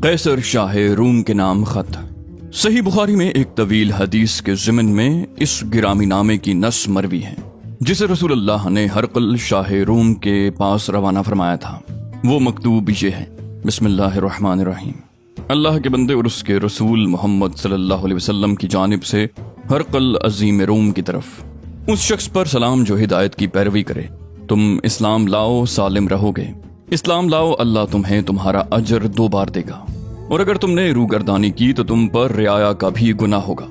قیصر شاہ روم کے نام خط۔ صحیح بخاری میں ایک طویل حدیث کے ضمن میں اس گرامی نامے کی نص مروی ہے جسے رسول اللہ نے ہرقل شاہ روم کے پاس روانہ فرمایا تھا۔ وہ مکتوب یہ ہے: بسم اللہ الرحمن الرحیم، اللہ کے بندے اور اس کے رسول محمد صلی اللہ علیہ وسلم کی جانب سے ہرقل عظیم روم کی طرف، اس شخص پر سلام جو ہدایت کی پیروی کرے۔ تم اسلام لاؤ، سالم رہو گے۔ اسلام لاؤ، اللہ تمہیں تمہارا اجر 2 بار دے گا، اور اگر تم نے روگردانی کی تو تم پر رعایا کا بھی گناہ ہوگا۔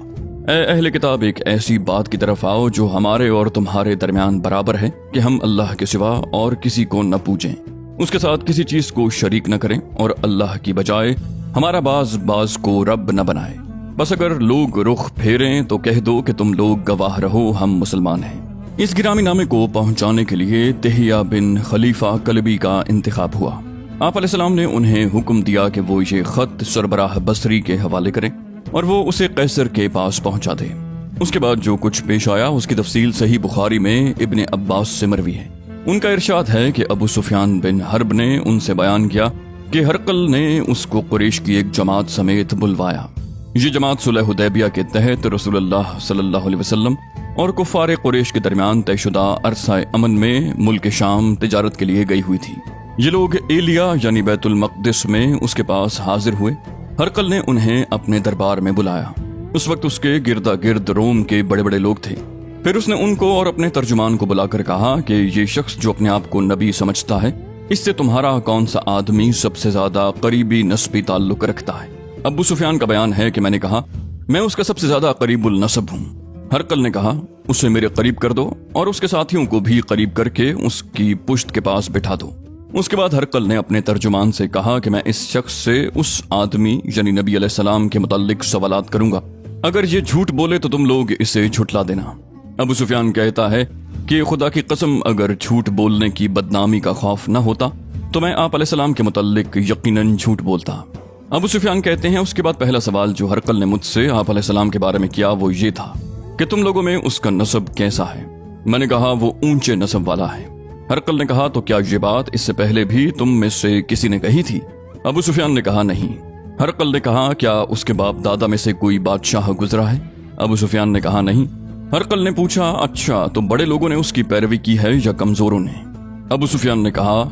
اے اہل کتاب، ایک ایسی بات کی طرف آؤ جو ہمارے اور تمہارے درمیان برابر ہے کہ ہم اللہ کے سوا اور کسی کو نہ پوجیں، اس کے ساتھ کسی چیز کو شریک نہ کریں، اور اللہ کی بجائے ہمارا باز کو رب نہ بنائے۔ بس اگر لوگ رخ پھیریں تو کہہ دو کہ تم لوگ گواہ رہو، ہم مسلمان ہیں۔ اس گرامی نامے کو پہنچانے کے لیے دہیہ بن خلیفہ کلبی کا انتخاب ہوا۔ آپ علیہ السلام نے انہیں حکم دیا کہ وہ یہ خط سربراہ بصری کے حوالے کریں اور وہ اسے قیصر کے پاس پہنچا دے۔ اس کے بعد جو کچھ پیش آیا اس کی تفصیل صحیح بخاری میں ابن عباس سے مروی ہے۔ ان کا ارشاد ہے کہ ابو سفیان بن حرب نے ان سے بیان کیا کہ ہرقل نے اس کو قریش کی ایک جماعت سمیت بلوایا۔ یہ جماعت صلح حدیبیہ کے تحت رسول اللہ صلی اللہ علیہ وسلم اور کفار قریش کے درمیان طے شدہ عرصہ امن میں ملک شام تجارت کے لیے گئی ہوئی تھی۔ یہ لوگ ایلیا یعنی بیت المقدس میں اس کے پاس حاضر ہوئے۔ ہرقل نے انہیں اپنے دربار میں بلایا۔ اس وقت اس کے گردا گرد روم کے بڑے بڑے لوگ تھے۔ پھر اس نے ان کو اور اپنے ترجمان کو بلا کر کہا کہ یہ شخص جو اپنے آپ کو نبی سمجھتا ہے، اس سے تمہارا کون سا آدمی سب سے زیادہ قریبی نسبی تعلق رکھتا ہے؟ ابو سفیان کا بیان ہے کہ میں نے کہا، میں اس کا سب سے زیادہ قریب النسب ہوں۔ ہرقل نے کہا، اسے میرے قریب کر دو اور اس کے ساتھیوں کو بھی قریب کر کے اس کی پشت کے پاس بٹھا دو۔ اس کے بعد ہرقل نے اپنے ترجمان سے کہا کہ میں اس شخص سے اس آدمی یعنی نبی علیہ السلام کے متعلق سوالات کروں گا، اگر یہ جھوٹ بولے تو تم لوگ اسے جھٹلا دینا۔ ابو سفیان کہتا ہے کہ خدا کی قسم، اگر جھوٹ بولنے کی بدنامی کا خوف نہ ہوتا تو میں آپ علیہ السلام کے متعلق یقیناً جھوٹ بولتا۔ ابو سفیان کہتے ہیں اس کے بعد پہلا سوال جو ہرقل نے مجھ سے آپ علیہ السلام کے بارے میں کیا وہ یہ تھا کہ تم لوگوں میں اس کا نسب کیسا ہے؟ میں نے کہا وہ اونچے نسب والا ہے۔ ہرقل نے کہا، تو کیا یہ بات اس سے پہلے بھی تم میں سے کسی نے کہی تھی؟ ابو سفیان نے کہا نہیں۔ ہرقل نے کہا، کیا اس کے باپ دادا میں سے کوئی بادشاہ گزرا ہے؟ ابو سفیان نے کہا نہیں۔ ہرقل نے پوچھا، اچھا تو بڑے لوگوں نے اس کی پیروی کی ہے یا کمزوروں نے؟ ابو سفیان نے کہا،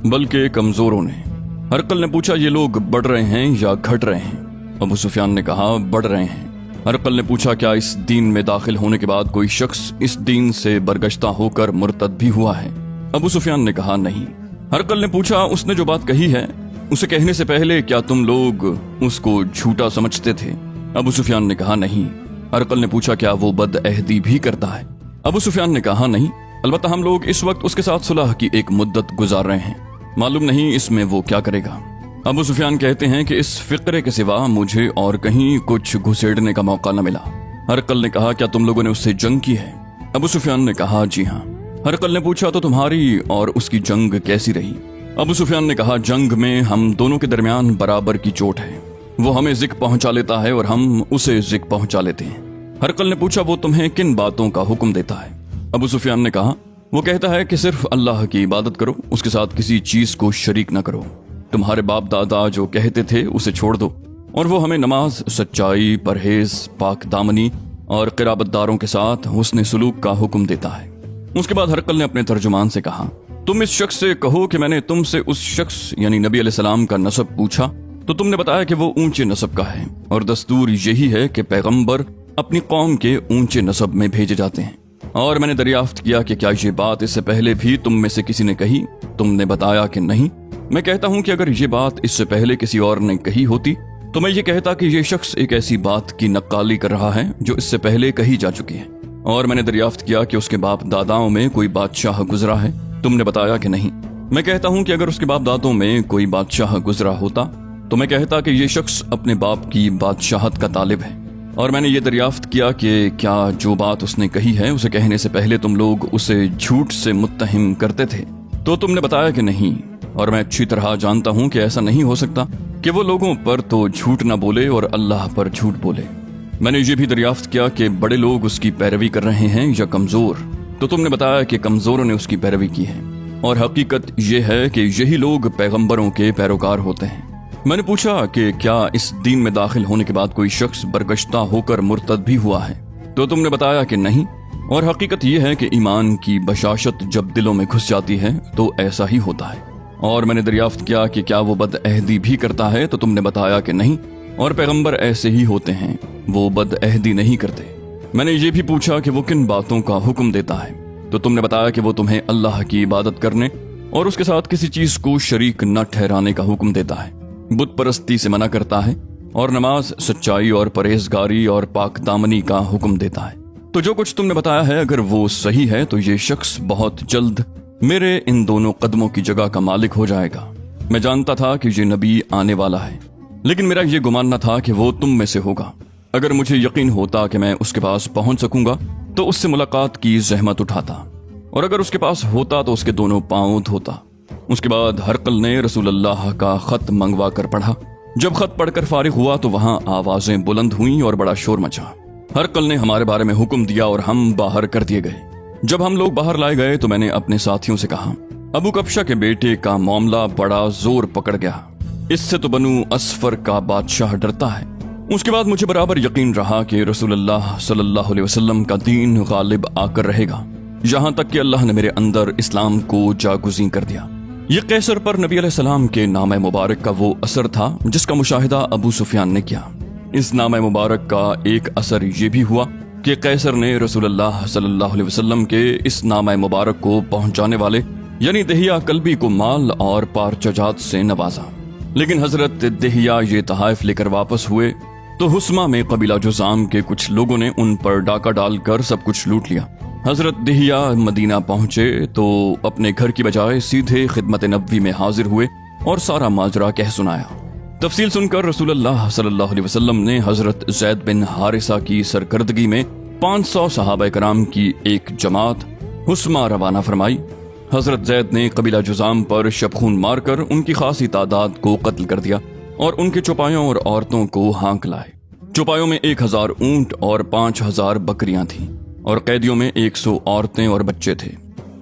بلکہ کمزوروں نے۔ ہرقل نے پوچھا، یہ لوگ بڑھ رہے ہیں یا گھٹ رہے ہیں؟ ابو سفیان نے کہا، بڑھ رہے ہیں۔ ہرقل نے پوچھا، کیا اس دین میں داخل ہونے کے بعد کوئی شخص اس دین سے برگشتہ ہو کر مرتد بھی ہوا ہے؟ ابو سفیان نے کہا نہیں۔ ہرقل نے پوچھا، اس نے جو بات کہی ہے اسے کہنے سے پہلے کیا تم لوگ اس کو جھوٹا سمجھتے تھے؟ ابو سفیان نے کہا نہیں۔ ہرقل نے پوچھا، کیا وہ بد عہدی بھی کرتا ہے؟ ابو سفیان نے کہا نہیں، البتہ ہم لوگ اس وقت اس کے ساتھ صلح کی ایک مدت گزار رہے ہیں، معلوم نہیں اس میں وہ کیا کرے گا۔ ابو سفیان کہتے ہیں کہ اس فقرے کے سوا مجھے اور کہیں کچھ گھسیڑنے کا موقع نہ ملا۔ ہرقل نے کہا، کیا تم لوگوں نے اس سے جنگ کی ہے؟ ابو سفیان نے کہا، جی ہاں۔ ہرقل نے پوچھا، تو تمہاری اور اس کی جنگ کیسی رہی؟ ابو سفیان نے کہا، جنگ میں ہم دونوں کے درمیان برابر کی چوٹ ہے، وہ ہمیں ذک پہنچا لیتا ہے اور ہم اسے ذک پہنچا لیتے ہیں۔ ہرقل نے پوچھا، وہ تمہیں کن باتوں کا حکم دیتا ہے؟ ابو سفیان نے کہا، وہ کہتا ہے کہ صرف اللہ کی عبادت کرو، اس کے ساتھ کسی چیز کو شریک نہ کرو، تمہارے باپ دادا جو کہتے تھے اسے چھوڑ دو، اور وہ ہمیں نماز، سچائی، پرہیز، پاک دامنی اور قرابت داروں کے ساتھ حسن سلوک کا حکم دیتا ہے۔ اس کے بعد ہرقل نے اپنے ترجمان سے کہا، تم اس شخص سے کہو کہ میں نے تم سے اس شخص یعنی نبی علیہ السلام کا نسب پوچھا تو تم نے بتایا کہ وہ اونچے نسب کا ہے، اور دستور یہی ہے کہ پیغمبر اپنی قوم کے اونچے نسب میں بھیجے جاتے ہیں، اور میں نے دریافت کیا کہ کیا یہ بات اس سے پہلے بھی تم میں سے کسی نے کہی؟ تم نے بتایا کہ نہیں۔ میں کہتا ہوں کہ اگر یہ بات اس سے پہلے کسی اور نے کہی ہوتی تو میں یہ کہتا کہ یہ شخص ایک ایسی بات کی نقالی کر رہا ہے جو اس سے پہلے کہی جا چکی ہے، اور میں نے دریافت کیا کہ اس کے باپ داداؤں میں کوئی بادشاہ گزرا ہے، تم نے بتایا کہ نہیں۔ میں کہتا ہوں کہ اگر اس کے باپ دادوں میں کوئی بادشاہ گزرا ہوتا تو میں کہتا کہ یہ شخص اپنے باپ کی بادشاہت کا طالب ہے، اور میں نے یہ دریافت کیا کہ کیا جو بات اس نے کہی ہے اسے کہنے سے پہلے تم لوگ اسے جھوٹ سے متہم کرتے تھے، تو تم نے بتایا کہ نہیں، اور میں اچھی طرح جانتا ہوں کہ ایسا نہیں ہو سکتا کہ وہ لوگوں پر تو جھوٹ نہ بولے اور اللہ پر جھوٹ بولے۔ میں نے یہ بھی دریافت کیا کہ بڑے لوگ اس کی پیروی کر رہے ہیں یا کمزور، تو تم نے بتایا کہ کمزوروں نے اس کی پیروی کی ہے، اور حقیقت یہ ہے کہ یہی لوگ پیغمبروں کے پیروکار ہوتے ہیں۔ میں نے پوچھا کہ کیا اس دین میں داخل ہونے کے بعد کوئی شخص برگشتہ ہو کر مرتد بھی ہوا ہے؟ تو تم نے بتایا کہ نہیں، اور حقیقت یہ ہے کہ ایمان کی بشاشت جب دلوں میں گھس جاتی ہے تو ایسا ہی ہوتا ہے۔ اور میں نے دریافت کیا کہ کیا وہ بد عہدی بھی کرتا ہے؟ تو تم نے بتایا کہ نہیں، اور پیغمبر ایسے ہی ہوتے ہیں، وہ بد عہدی نہیں کرتے۔ میں نے یہ بھی پوچھا کہ وہ کن باتوں کا حکم دیتا ہے؟ تو تم نے بتایا کہ وہ تمہیں اللہ کی عبادت کرنے اور اس کے ساتھ کسی چیز کو شریک نہ ٹھہرانے کا حکم دیتا ہے، بت پرستی سے منع کرتا ہے، اور نماز، سچائی اور پرہیزگاری اور پاک دامنی کا حکم دیتا ہے۔ تو جو کچھ تم نے بتایا ہے اگر وہ صحیح ہے تو یہ شخص بہت جلد میرے ان دونوں قدموں کی جگہ کا مالک ہو جائے گا۔ میں جانتا تھا کہ یہ نبی آنے والا ہے، لیکن میرا یہ گمان نہ تھا کہ وہ تم میں سے ہوگا۔ اگر مجھے یقین ہوتا کہ میں اس کے پاس پہنچ سکوں گا تو اس سے ملاقات کی زحمت اٹھاتا، اور اگر اس کے پاس ہوتا تو اس کے دونوں پاؤں دھوتا۔ اس کے بعد ہرقل نے رسول اللہ کا خط منگوا کر پڑھا۔ جب خط پڑھ کر فارغ ہوا تو وہاں آوازیں بلند ہوئیں اور بڑا شور مچا۔ ہرقل نے ہمارے بارے میں حکم دیا اور ہم باہر کر دیے گئے۔ جب ہم لوگ باہر لائے گئے تو میں نے اپنے ساتھیوں سے کہا، ابو کبشہ کے بیٹے کا معاملہ بڑا زور پکڑ گیا، اس سے تو بنو اسفر کا بادشاہ ڈرتا ہے۔ اس کے بعد مجھے برابر یقین رہا کہ رسول اللہ صلی اللہ علیہ وسلم کا دین غالب آ کر رہے گا، یہاں تک کہ اللہ نے میرے اندر اسلام کو جاگزین کر دیا۔ یہ قیصر پر نبی علیہ السلام کے نام مبارک کا وہ اثر تھا جس کا مشاہدہ ابو سفیان نے کیا۔ اس نام مبارک کا ایک اثر یہ بھی ہوا کہ قیصر نے رسول اللہ صلی اللہ علیہ وسلم کے اس نام مبارک کو پہنچانے والے یعنی دہیہ کلبی کو مال اور پارچجات سے نوازا، لیکن حضرت دہیہ یہ تحائف لے کر واپس ہوئے تو حسمہ میں قبیلہ جذام کے کچھ لوگوں نے ان پر ڈاکہ ڈال کر سب کچھ لوٹ لیا۔ حضرت دہیہ مدینہ پہنچے تو اپنے گھر کی بجائے سیدھے خدمت نبوی میں حاضر ہوئے اور سارا ماجرا کہہ سنایا۔ تفصیل سن کر رسول اللہ صلی اللہ علیہ وسلم نے حضرت زید بن حارثہ کی سرکردگی میں 500 صحابہ کرام کی ایک جماعت حسمہ روانہ فرمائی۔ حضرت زید نے قبیلہ جذام پر شبخون مار کر ان کی خاصی تعداد کو قتل کر دیا اور ان کے چوپایوں اور عورتوں کو ہانک لائے۔ چوپایوں میں 1000 اونٹ اور 5000 بکریاں تھیں، اور قیدیوں میں 100 عورتیں اور بچے تھے۔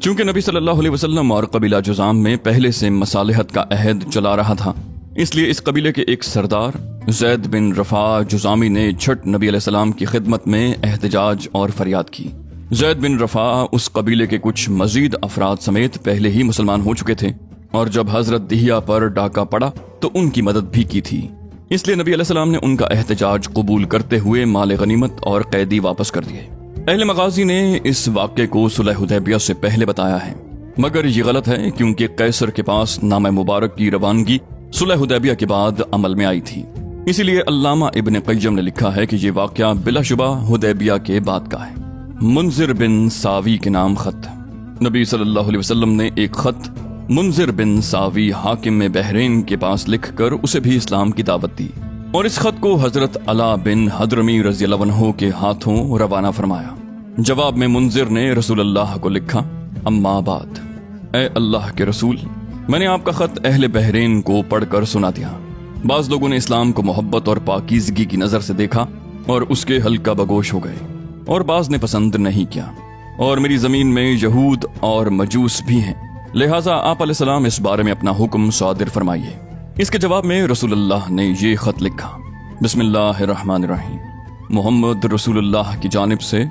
چونکہ نبی صلی اللہ علیہ وسلم اور قبیلہ جذام میں پہلے سے مصالحت کا عہد چلا رہا تھا، اس لیے اس قبیلے کے ایک سردار زید بن رفاع جذامی نے جھٹ نبی علیہ السلام کی خدمت میں احتجاج اور فریاد کی۔ زید بن رفاع اس قبیلے کے کچھ مزید افراد سمیت پہلے ہی مسلمان ہو چکے تھے، اور جب حضرت دہیہ پر ڈاکہ پڑا تو ان کی مدد بھی کی تھی، اس لیے نبی علیہ السلام نے ان کا احتجاج قبول کرتے ہوئے مال غنیمت اور قیدی واپس کر دیے۔ اہل مغازی نے اس واقعے کو صلح حدیبیہ سے پہلے بتایا ہے، مگر یہ غلط ہے کیونکہ قیصر کے پاس نام مبارک کی روانگی صلح حدیبیہ کے بعد عمل میں آئی تھی۔ اسی لیے علامہ ابن قیم نے لکھا ہے کہ یہ واقعہ بلا شبہ حدیبیہ کے بعد کا ہے۔ منذر بن ساوی کے نام خط۔ نبی صلی اللہ علیہ وسلم نے ایک خط منذر بن ساوی حاکم بحرین کے پاس لکھ کر اسے بھی اسلام کی دعوت دی، اور اس خط کو حضرت علا بن حضرمی رضی اللہ عنہ کے ہاتھوں روانہ فرمایا۔ جواب میں منذر نے رسول اللہ کو لکھا، اما بعد، اے اللہ کے رسول، میں نے آپ کا خط اہل بحرین کو پڑھ کر سنا دیا۔ بعض لوگوں نے اسلام کو محبت اور پاکیزگی کی نظر سے دیکھا اور اس کے حلقہ بگوش ہو گئے، اور بعض نے پسند نہیں کیا، اور میری زمین میں یہود اور مجوس بھی ہیں، لہٰذا آپ علیہ السلام اس بارے میں اپنا حکم صادر فرمائیے۔ اس کے جواب میں رسول اللہ نے یہ خط لکھا، بسم اللہ الرحمن الرحیم، محمد رسول اللہ کی جانب سے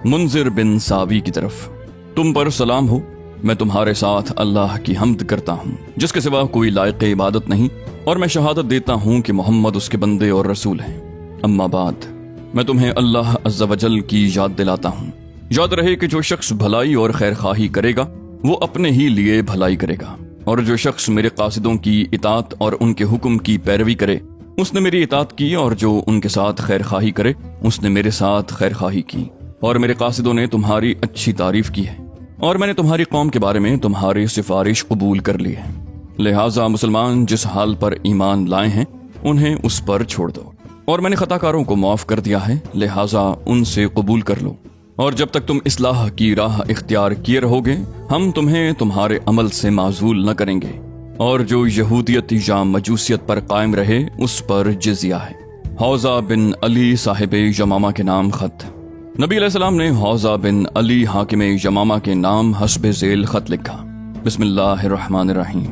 منذر بن ساوی کی طرف، تم پر سلام ہو۔ میں تمہارے ساتھ اللہ کی حمد کرتا ہوں جس کے سوا کوئی لائق عبادت نہیں، اور میں شہادت دیتا ہوں کہ محمد اس کے بندے اور رسول ہیں۔ اما بعد، میں تمہیں اللہ عز و جل کی یاد دلاتا ہوں۔ یاد رہے کہ جو شخص بھلائی اور خیر خواہی کرے گا وہ اپنے ہی لیے بھلائی کرے گا، اور جو شخص میرے قاصدوں کی اطاعت اور ان کے حکم کی پیروی کرے اس نے میری اطاعت کی، اور جو ان کے ساتھ خیر خواہی کرے اس نے میرے ساتھ خیر خواہی کی، اور میرے قاصدوں نے تمہاری اچھی تعریف کی ہے، اور میں نے تمہاری قوم کے بارے میں تمہاری سفارش قبول کر لی ہے، لہٰذا مسلمان جس حال پر ایمان لائے ہیں انہیں اس پر چھوڑ دو، اور میں نے خطا کاروں کو معاف کر دیا ہے، لہٰذا ان سے قبول کر لو، اور جب تک تم اصلاح کی راہ اختیار کیے رہو گے ہم تمہیں تمہارے عمل سے معزول نہ کریں گے، اور جو یہودیت یا مجوسیت پر قائم رہے اس پر جزیہ ہے۔ حوزہ بن علی صاحب یمامہ کے نام خط۔ نبی علیہ السلام نے حوزہ بن علی حاکم یمامہ کے نام حسب ذیل خط لکھا، بسم اللہ الرحمن الرحیم،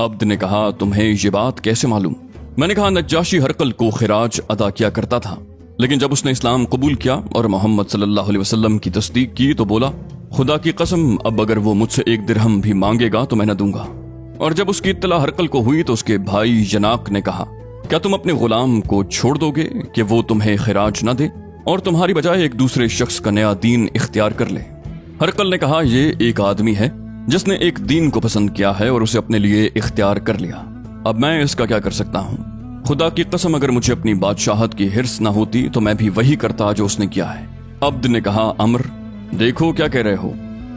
عبد نے کہا تمہیں یہ بات کیسے معلوم؟ میں نے کہا نجاشی ہرقل کو خراج ادا کیا کرتا تھا، لیکن جب اس نے اسلام قبول کیا اور محمد صلی اللہ علیہ وسلم کی تصدیق کی تو بولا خدا کی قسم اب اگر وہ مجھ سے 1 درہم بھی مانگے گا تو میں نہ دوں گا۔ اور جب اس کی اطلاع ہرقل کو ہوئی تو اس کے بھائی جناق نے کہا کیا تم اپنے غلام کو چھوڑ دو گے کہ وہ تمہیں خراج نہ دے اور تمہاری بجائے ایک دوسرے شخص کا نیا دین اختیار کر لے؟ ہرقل نے کہا یہ ایک آدمی ہے جس نے ایک دین کو پسند کیا ہے اور اسے اپنے لیے اختیار کر لیا، اب میں اس کا کیا کر سکتا ہوں؟ خدا کی قسم اگر مجھے اپنی بادشاہت کی ہرس نہ ہوتی تو میں بھی وہی کرتا جو اس نے کیا ہے۔ عبد نے کہا عمر دیکھو کیا کہہ رہے ہو؟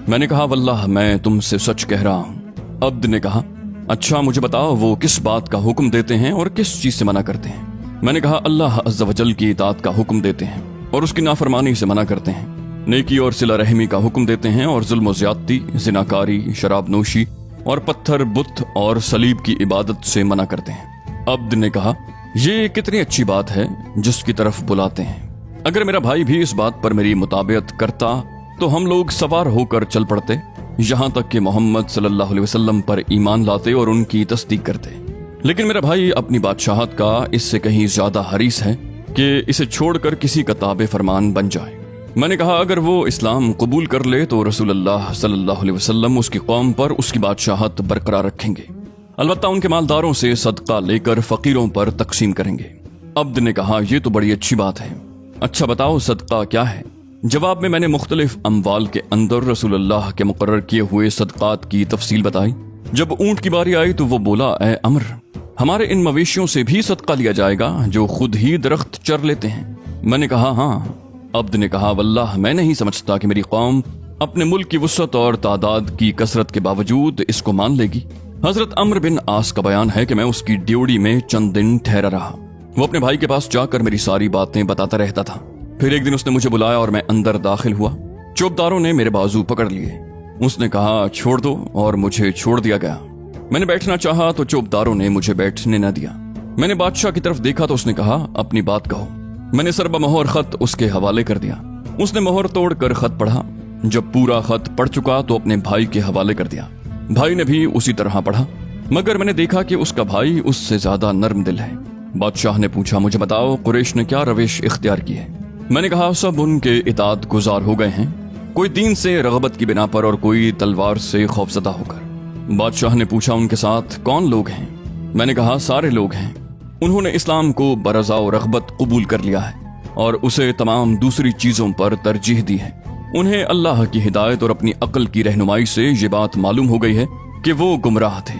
میں نے کہا واللہ میں تم سے سچ کہہ رہا ہوں۔ عبد نے کہا اچھا مجھے بتاؤ وہ کس بات کا حکم دیتے ہیں اور کس چیز سے منع کرتے ہیں؟ میں نے کہا اللہ عز و جل کی اطاعت کا حکم دیتے ہیں اور اس کی نافرمانی سے منع کرتے ہیں، نیکی اور صلہ رحمی کا حکم دیتے ہیں اور ظلم و زیادتی، زناکاری، شراب نوشی اور پتھر بت اور صلیب کی عبادت سے منع کرتے ہیں۔ عبد نے کہا یہ کتنی اچھی بات ہے جس کی طرف بلاتے ہیں، اگر میرا بھائی بھی اس بات پر میری مطابقت کرتا تو ہم لوگ سوار ہو کر چل پڑتے یہاں تک کہ محمد صلی اللہ علیہ وسلم پر ایمان لاتے اور ان کی تصدیق کرتے، لیکن میرا بھائی اپنی بادشاہت کا اس سے کہیں زیادہ حریص ہے کہ اسے چھوڑ کر کسی کا تابع فرمان بن جائے۔ میں نے کہا اگر وہ اسلام قبول کر لے تو رسول اللہ صلی اللہ علیہ وسلم اس کی قوم پر اس کی بادشاہت برقرار رکھیں گے، البتہ ان کے مالداروں سے صدقہ لے کر فقیروں پر تقسیم کریں گے۔ عبد نے کہا یہ تو بڑی اچھی بات ہے، اچھا بتاؤ صدقہ کیا ہے؟ جواب میں نے مختلف اموال کے اندر رسول اللہ کے مقرر کیے ہوئے صدقات کی تفصیل بتائی۔ جب اونٹ کی باری آئی تو وہ بولا اے عمر ہمارے ان مویشیوں سے بھی صدقہ لیا جائے گا جو خود ہی درخت چر لیتے ہیں؟ میں نے کہا ہاں۔ عبد نے کہا واللہ میں نہیں سمجھتا کہ میری قوم اپنے ملک کی وسعت اور تعداد کی کثرت کے باوجود اس کو مان لے گی۔ حضرت عمرو بن عاص کا بیان ہے کہ میں اس کی ڈیوڑی میں چند دن ٹھہرا رہا، وہ اپنے بھائی کے پاس جا کر میری ساری باتیں بتاتا رہتا تھا۔ پھر ایک دن اس نے مجھے بلایا اور میں اندر داخل ہوا، چوبداروں نے میرے بازو پکڑ لیے، اس نے کہا چھوڑ دو اور مجھے چھوڑ دیا گیا۔ میں نے بیٹھنا چاہا تو چوبداروں نے مجھے بیٹھنے نہ دیا۔ میں نے بادشاہ کی طرف دیکھا تو اس نے کہا اپنی بات کہو۔ میں نے سربہ مہر خط اس کے حوالے کر دیا، اس نے مہر توڑ کر خط پڑھا، جب پورا خط پڑھ چکا تو اپنے بھائی کے حوالے کر دیا، بھائی نے بھی اسی طرح پڑھا، مگر میں نے دیکھا کہ اس کا بھائی اس سے زیادہ نرم دل ہے۔ بادشاہ نے پوچھا مجھے بتاؤ قریش نے کیا روش اختیار کی ہے؟ میں نے کہا سب ان کے اطاعت گزار ہو گئے ہیں، کوئی دین سے رغبت کی بنا پر اور کوئی تلوار سے خوفزدہ ہو کر۔ بادشاہ نے پوچھا ان کے ساتھ کون لوگ ہیں؟ میں نے کہا سارے لوگ ہیں، انہوں نے اسلام کو برضا و رغبت قبول کر لیا ہے اور اسے تمام دوسری چیزوں پر ترجیح دی ہے۔ انہیں اللہ کی ہدایت اور اپنی عقل کی رہنمائی سے یہ بات معلوم ہو گئی ہے کہ وہ گمراہ تھے۔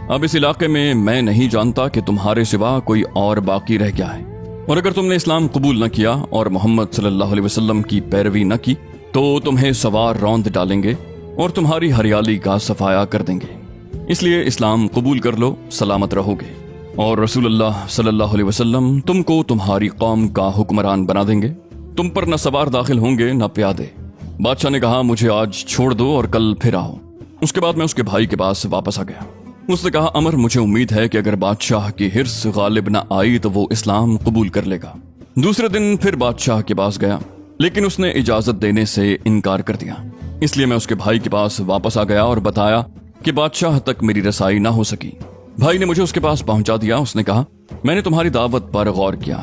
اب اس علاقے میں نہیں جانتا کہ تمہارے سوا کوئی اور باقی رہ گیا ہے، اور اگر تم نے اسلام قبول نہ کیا اور محمد صلی اللہ علیہ وسلم کی پیروی نہ کی تو تمہیں سوار روند ڈالیں گے اور تمہاری ہریالی کا صفایا کر دیں گے، اس لیے اسلام قبول کر لو، سلامت رہو گے، اور رسول اللہ صلی اللہ علیہ وسلم تم کو تمہاری قوم کا حکمران بنا دیں گے، تم پر نہ سوار داخل ہوں گے نہ پیادے۔ بادشاہ نے کہا مجھے آج چھوڑ دو اور کل پھر آؤ۔ اس کے بعد میں اس کے بھائی کے پاس واپس آ گیا۔ اس نے کہا عمر مجھے امید ہے کہ اگر بادشاہ کی ہرس غالب نہ آئی تو وہ اسلام قبول کر لے گا۔ دوسرے دن پھر بادشاہ کے پاس گیا، لیکن اس نے اجازت دینے سے انکار کر دیا، اس لیے میں اس کے بھائی کے پاس واپس آ گیا اور بتایا کہ بادشاہ تک میری رسائی نہ ہو سکی۔ بھائی نے مجھے اس کے پاس پہنچا دیا، اس نے کہا میں نے تمہاری دعوت پر غور کیا،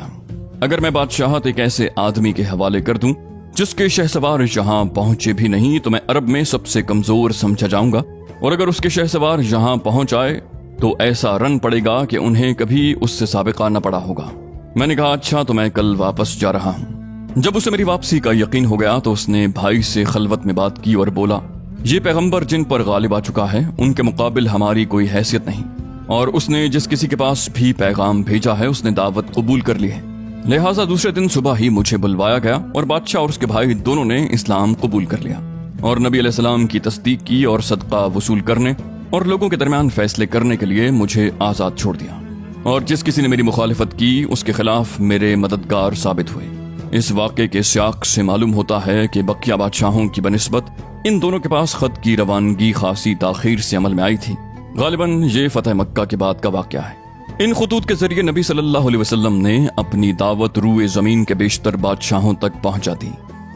اگر میں بادشاہت ایک ایسے آدمی کے حوالے کر دوں جس کے شہسوار یہاں پہنچے بھی نہیں تو میں عرب میں سب سے کمزور سمجھا جاؤں گا، اور اگر اس کے شہسوار یہاں پہنچ آئے تو ایسا رن پڑے گا کہ انہیں کبھی اس سے سابقہ نہ پڑا ہوگا۔ میں نے کہا اچھا تو میں کل واپس جا رہا ہوں۔ جب اسے میری واپسی کا یقین ہو گیا تو اس نے بھائی سے خلوت میں بات کی اور بولا یہ پیغمبر جن پر غالب آ چکا ہے ان کے مقابل ہماری کوئی حیثیت نہیں، اور اس نے جس کسی کے پاس بھی پیغام بھیجا ہے اس نے دعوت قبول کر لی ہے، لہٰذا دوسرے دن صبح ہی مجھے بلوایا گیا اور بادشاہ اور اس کے بھائی دونوں نے اسلام قبول کر لیا اور نبی علیہ السلام کی تصدیق کی اور صدقہ وصول کرنے اور لوگوں کے درمیان فیصلے کرنے کے لیے مجھے آزاد چھوڑ دیا، اور جس کسی نے میری مخالفت کی اس کے خلاف میرے مددگار ثابت ہوئے۔ اس واقعے کے سیاق سے معلوم ہوتا ہے کہ بقیہ بادشاہوں کی بنسبت ان دونوں کے پاس خط کی روانگی خاصی تاخیر سے عمل میں آئی تھی۔ غالباً یہ فتح مکہ کے بعد کا واقعہ ہے۔ ان خطوط کے ذریعے نبی صلی اللہ علیہ وسلم نے اپنی دعوت روئے زمین کے بیشتر بادشاہوں تک پہنچا دی۔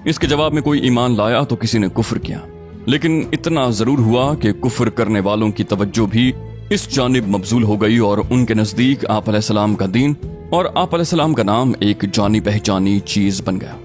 اس کے جواب میں کوئی ایمان لایا تو کسی نے کفر کیا، لیکن اتنا ضرور ہوا کہ کفر کرنے والوں کی توجہ بھی اس جانب مبذول ہو گئی اور ان کے نزدیک آپ علیہ السلام کا دین اور آپ علیہ السلام کا نام ایک جانی پہچانی چیز بن گیا۔